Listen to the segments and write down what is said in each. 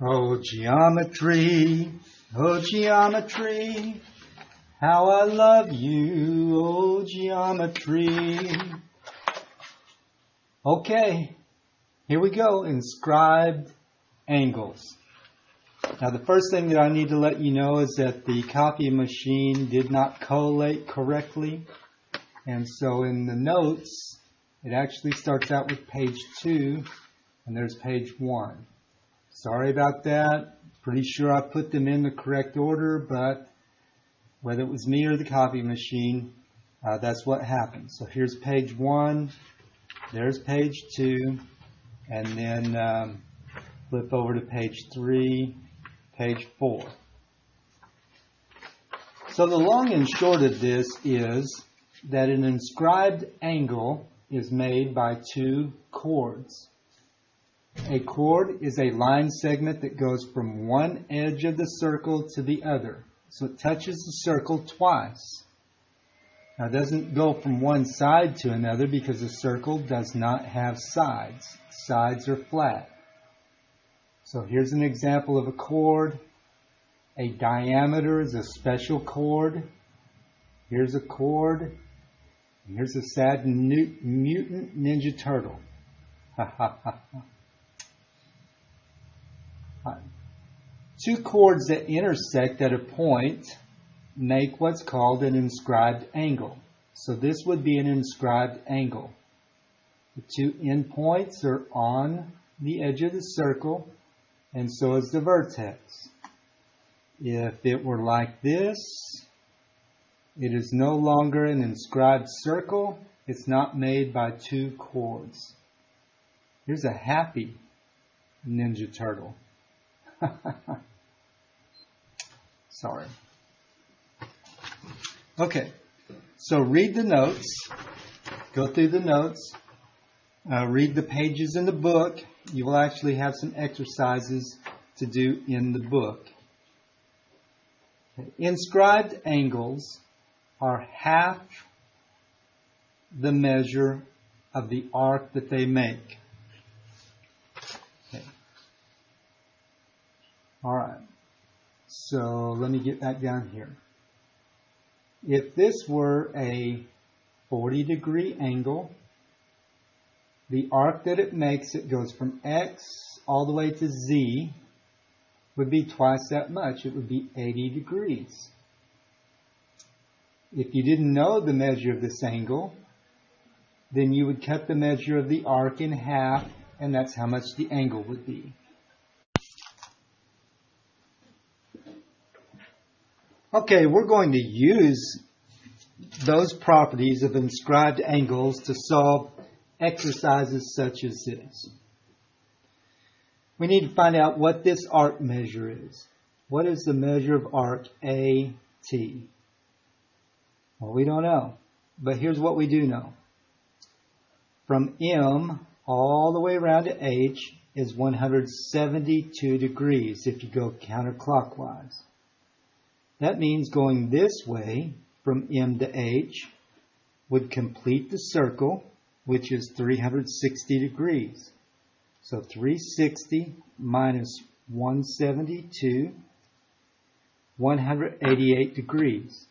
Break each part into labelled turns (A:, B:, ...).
A: Oh geometry, how I love you, oh geometry. Okay, here we go, inscribed angles. Now the first thing that I need to let you know is that the copy machine did not collate correctly. And so in the notes, it actually starts out with page 2 and there's page 1. Sorry about that. Pretty sure I put them in the correct order, but whether it was me or the copy machine, that's what happened. So here's page 1, there's page 2, and then flip over to page 3, page 4. So the long and short of this is that an inscribed angle is made by 2 chords. A chord is a line segment that goes from one edge of the circle to the other. So it touches the circle twice. Now it doesn't go from one side to another because the circle does not have sides. Sides are flat. So here's an example of a chord. A diameter is a special chord. Here's a chord. And here's a sad mutant Ninja Turtle. Ha ha ha ha. 2 chords that intersect at a point make what's called an inscribed angle. So this would be an inscribed angle. The 2 endpoints are on the edge of the circle, and so is the vertex. If it were like this, it is no longer an inscribed circle. It's not made by 2 chords. Here's a happy Ninja Turtle. Sorry. Okay, so read the notes. Go through the notes. Read the pages in the book. You will actually have some exercises to do in the book. Okay. Inscribed angles are half the measure of the arc that they make. Okay. All right. So let me get that down here. If this were a 40-degree angle, the arc that it makes, it goes from X all the way to Z, would be twice that much. It would be 80 degrees. If you didn't know the measure of this angle, then you would cut the measure of the arc in half, and that's how much the angle would be. Okay, we're going to use those properties of inscribed angles to solve exercises such as this. We need to find out what this arc measure is. What is the measure of arc AT? Well, we don't know, but here's what we do know. From M all the way around to H is 172 degrees if you go counterclockwise. That means going this way from M to H would complete the circle, which is 360 degrees. So 360 minus 172, 188 degrees.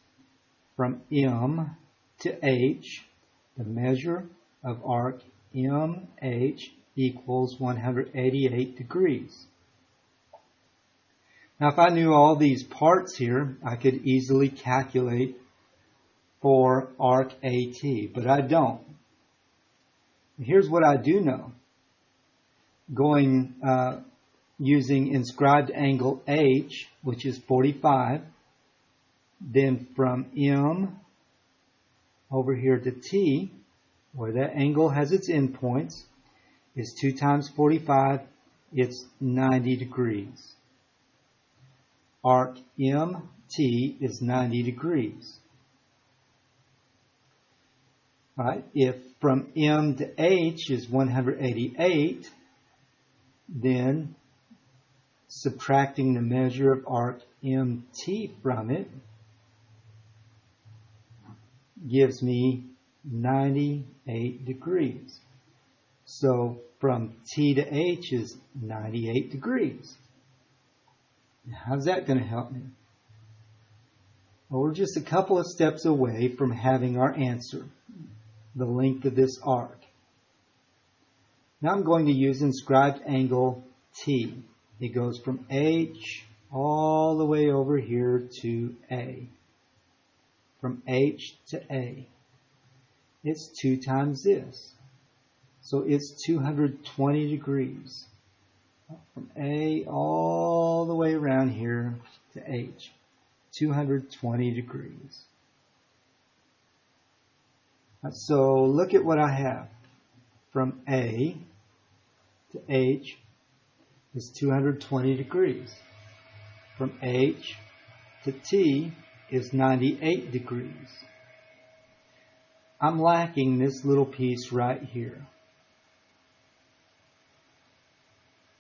A: From M to H, the measure of arc MH equals 188 degrees. Now if I knew all these parts here, I could easily calculate for arc AT, but I don't. Here's what I do know. Going using inscribed angle H, which is 45, then from M over here to T, where that angle has its endpoints, is 2 times 45, it's 90 degrees. Arc MT is 90 degrees. Right? If from M to H is 188, then subtracting the measure of arc MT from it gives me 98 degrees. So from T to H is 98 degrees. How's that going to help me? Well, we're just a couple of steps away from having our answer, the length of this arc. Now I'm going to use inscribed angle T. It goes from H all the way over here to A. From H to A. It's 2 times this. So it's 220 degrees. From A all the way around here to H. 220 degrees. So look at what I have. From A to H is 220 degrees. From H to T is 98 degrees. I'm lacking this little piece right here.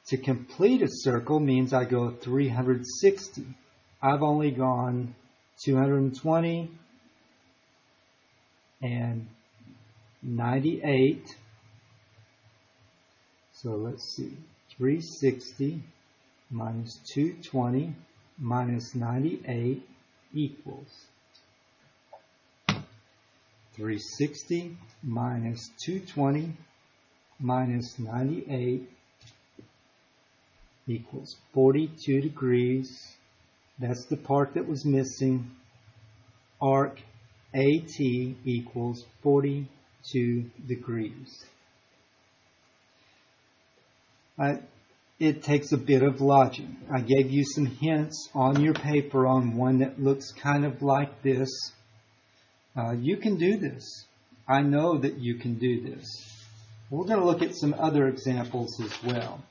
A: To complete a circle means I go 360. I've only gone 220 and 98. So let's see. 360 minus 220 minus 98 equals 360 minus 220 minus 98 equals 42 degrees. That's the part that was missing. Arc AT equals 42 degrees. It takes a bit of logic. I gave you some hints on your paper on one that looks kind of like this. You can do this. I know that you can do this. We're going to look at some other examples as well.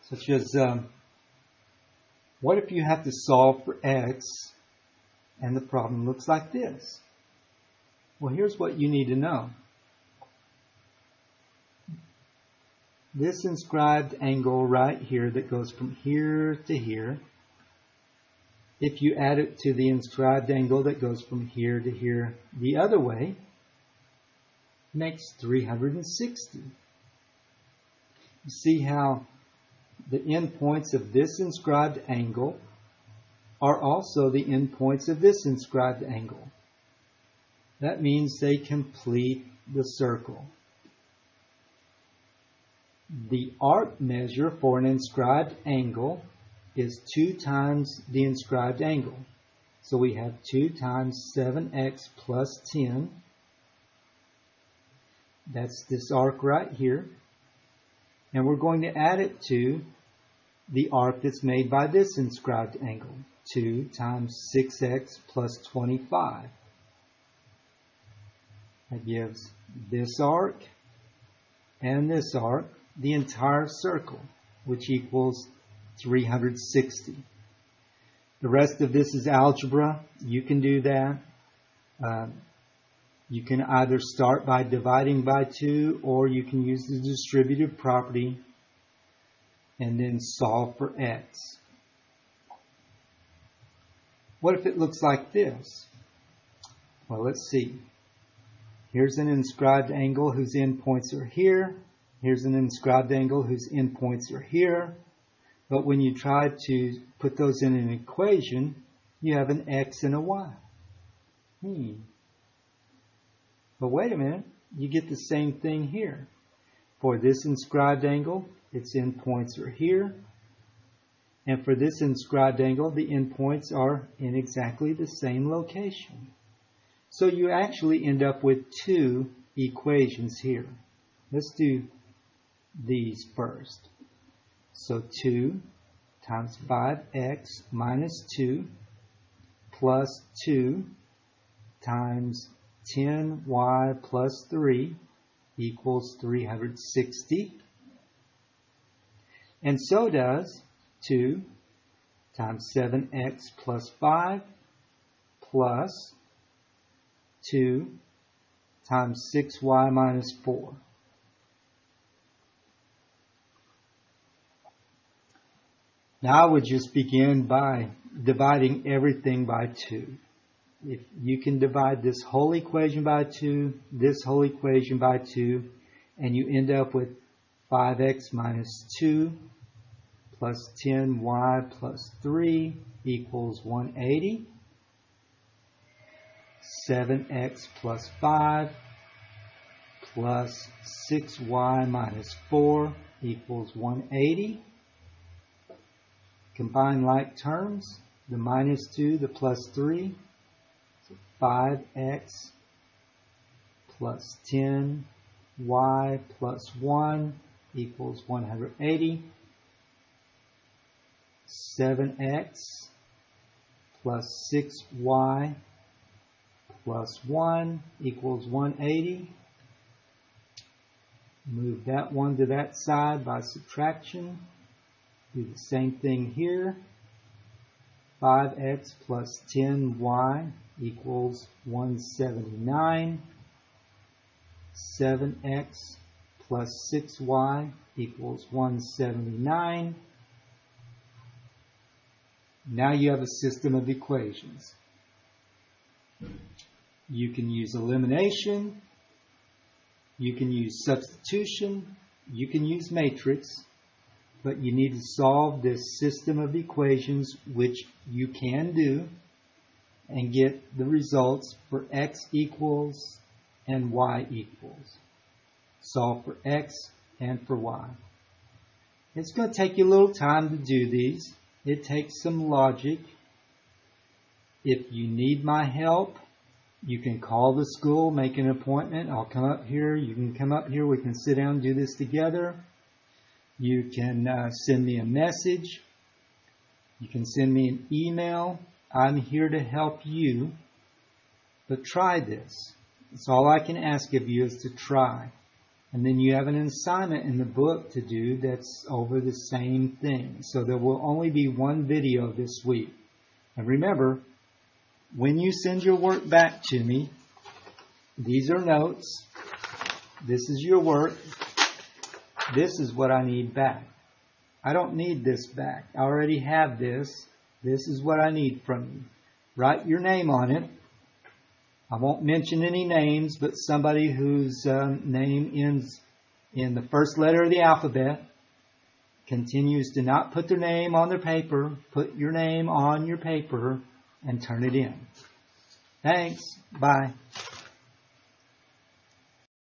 A: Such as, what if you have to solve for x and the problem looks like this? Well, here's what you need to know. This inscribed angle right here that goes from here to here, if you add it to the inscribed angle that goes from here to here the other way, makes 360. You see how the endpoints of this inscribed angle are also the endpoints of this inscribed angle. That means they complete the circle. The arc measure for an inscribed angle is 2 times the inscribed angle. So we have 2 times 7x plus 10. That's this arc right here. And we're going to add it to the arc that's made by this inscribed angle. 2 times 6x plus 25. That gives this arc and this arc, the entire circle, which equals 360. The rest of this is algebra. You can do that. You can either start by dividing by 2, or you can use the distributive property and then solve for x. What if it looks like this? Well, let's see. Here's an inscribed angle whose endpoints are here. Here's an inscribed angle whose endpoints are here. But when you try to put those in an equation, you have an x and a y. But wait a minute, you get the same thing here. For this inscribed angle, its endpoints are here. And for this inscribed angle, the endpoints are in exactly the same location. So you actually end up with 2 equations here. Let's do these first. So 2 times 5x minus 2 plus 2 times 10y plus 3 equals 360. And so does 2 times 7x plus 5 plus 2 times 6y minus 4. Now I would just begin by dividing everything by 2. If you can divide this whole equation by 2, this whole equation by 2, and you end up with 5x minus 2 plus 10y plus 3 equals 180. 7x plus 5 plus 6y minus 4 equals 180. Combine like terms, the minus 2, the plus 3, so 5x plus 10y plus 1 equals 180. 7x plus 6y plus 1 equals 180. Move that one to that side by subtraction. Do the same thing here. 5x plus 10y equals 179. 7x plus 6y equals 179. Now you have a system of equations. You can use elimination, you can use substitution, you can use matrix, but you need to solve this system of equations, which you can do, and get the results for x equals and y equals. Solve for x and for y. It's going to take you a little time to do these. It takes some logic. If you need my help, you can call the school, make an appointment. I'll come up here. You can come up here. We can sit down and do this together. You can send me a message. You can send me an email. I'm here to help you. But try this. That's all I can ask of you, is to try. And then you have an assignment in the book to do that's over the same thing. So there will only be one video this week. And remember, when you send your work back to me, these are notes. This is your work. This is what I need back. I don't need this back. I already have this. This is what I need from you. Write your name on it. I won't mention any names, but somebody whose name ends in the first letter of the alphabet continues to not put their name on their paper. Put your name on your paper and turn it in. Thanks. Bye.